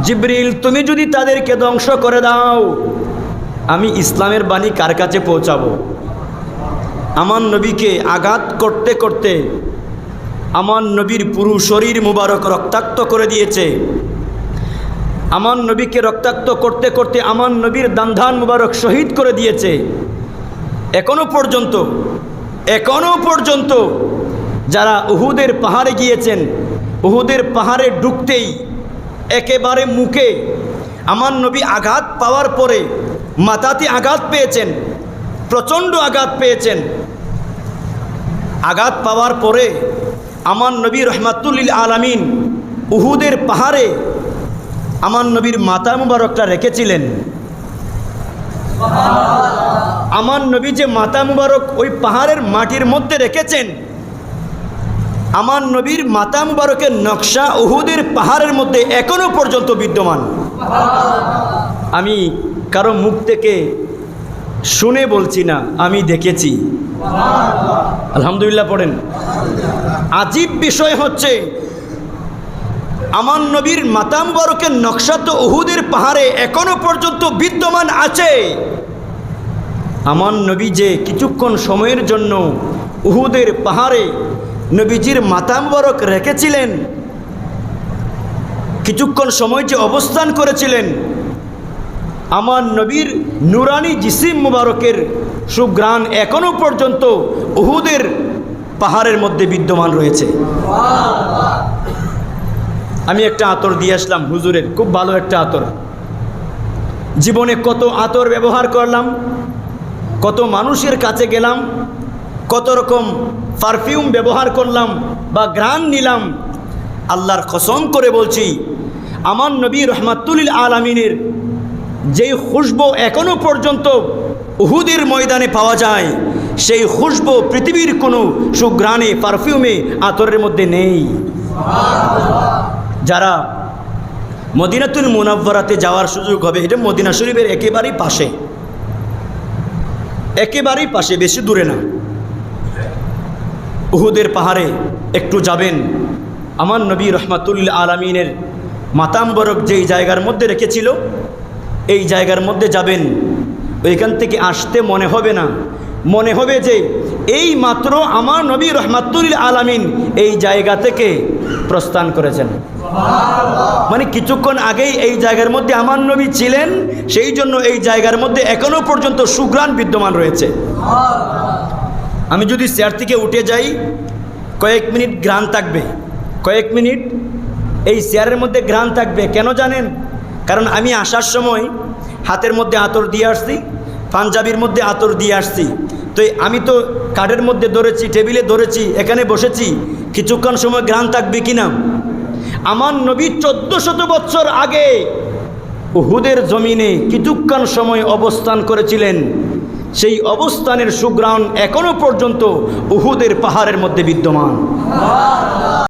জিবরিল তুমি যদি তাদেরকে ধ্বংস করে দাও আমি ইসলামের বাণী কার কাছে পৌঁছাবো? আমার নবীকে আঘাত করতে করতে আমার নবীর পুরো শরীর মুবারক রক্তাক্ত করে দিয়েছে। আমার নবীকে রক্তাক্ত করতে করতে আমার নবীর দান্ধান মুবারক শহীদ করে দিয়েছে। এখনো পর্যন্ত যারা উহুদের পাহাড়ে গিয়েছেন, উহুদের পাহাড়ে ঢুকতেই একেবারে মুখে আমার নবী আঘাত পাওয়ার পরে মাথাতে আঘাত পেয়েছেন, প্রচণ্ড আঘাত পেয়েছেন। আঘাত পাওয়ার পরে আমার নবী রহমাতুল লিল আলামিন উহুদের পাহাড়ে আমার নবীর মাথা মুবারকটা রেখেছিলেন। আমার নবী যে মাথা মুবারক ওই পাহাড়ের মাটির মধ্যে রেখেছেন, আমার নবীর মাথা মুবারকের নকশা উহুদের পাহাড়ের মধ্যে এখনো পর্যন্ত বিদ্যমান। আমি কারো মুখ থেকে শুনে বলছি না, আমি দেখেছি। আলহামদুলিল্লাহ পড়েন। আজীব বিষয় হচ্ছে আমার নবীর মাথা মুবারকের নকশা তো উহুদের পাহাড়ে এখনো পর্যন্ত বিদ্যমান আছে। আমার নবী যে কিছুক্ষণ সময়ের জন্য উহুদের পাহাড়ে নবীজির মাথা মুবারক রেখেছিলেন, কিছুক্ষণ সময় যে অবস্থান করেছিলেন, আমার নবীর নুরানি জিসিম মুবারকের সুঘ্রাণ এখনো পর্যন্ত উহুদের পাহাড়ের মধ্যে বিদ্যমান রয়েছে। আমি একটা আতর দিয়ে আসলাম হুজুরের, খুব ভালো একটা আতর। জীবনে কত আতর ব্যবহার করলাম, কত মানুষের কাছে গেলাম, কত রকম পারফিউম ব্যবহার করলাম বা ঘ্রাণ নিলাম। আল্লাহর কসম করে বলছি, আমার নবী রহমাতুল লিল আলামিনের যেই খুশবু এখনো পর্যন্ত উহুদের ময়দানে পাওয়া যায়, সেই খুশবু পৃথিবীর কোনো সুঘ্রাণে পারফিউমে আতরের মধ্যে নেই। যারা মদিনাতুল মুনাওয়ারাতে যাওয়ার সুযোগ হবে, এটা মদিনা শরীফের একেবারেই পাশে, বেশি দূরে না। উহুদের পাহাড়ে একটু যাবেন, আমার নবী রহমাতুল লিল আলামিনের মাথা মুবারক যেই জায়গার মধ্যে রেখেছিল, এই জায়গার মধ্যে যাবেন, ওইখান থেকে আসতে মনে হবে না, মনে হবে যে এই মাত্র আমার নবী রহমাতুল লিল আলামিন এই জায়গা থেকে প্রস্থান করেছেন। মানে কিছুক্ষণ আগেই এই জায়গার মধ্যে আমার নবী ছিলেন, সেই জন্য এই জায়গার মধ্যে এখনো পর্যন্ত সুঘ্রাণ বিদ্যমান রয়েছে। আমি যদি চেয়ার থেকে উঠে যাই, কয়েক মিনিট ঘ্রাণ থাকবে, কয়েক মিনিট এই চেয়ারের মধ্যে ঘ্রাণ থাকবে। কেন জানেন? কারণ আমি আসার সময় হাতের মধ্যে আতর দিয়ে আসছি, পাঞ্জাবির মধ্যে আতর দিয়ে আসছি। তো আমি তো কাঠের মধ্যে ধরেছি, টেবিলে ধরেছি, এখানে বসেছি, কিছুক্ষণ সময় ঘ্রাণ থাকবে কিনা? আমার নবী 1400 বছর আগে উহুদের জমিনে কিছুক্ষণ সময় অবস্থান করেছিলেন, সেই অবস্থানের সুঘ্রাণ এখনো পর্যন্ত উহুদের পাহাড়ের মধ্যে বিদ্যমান।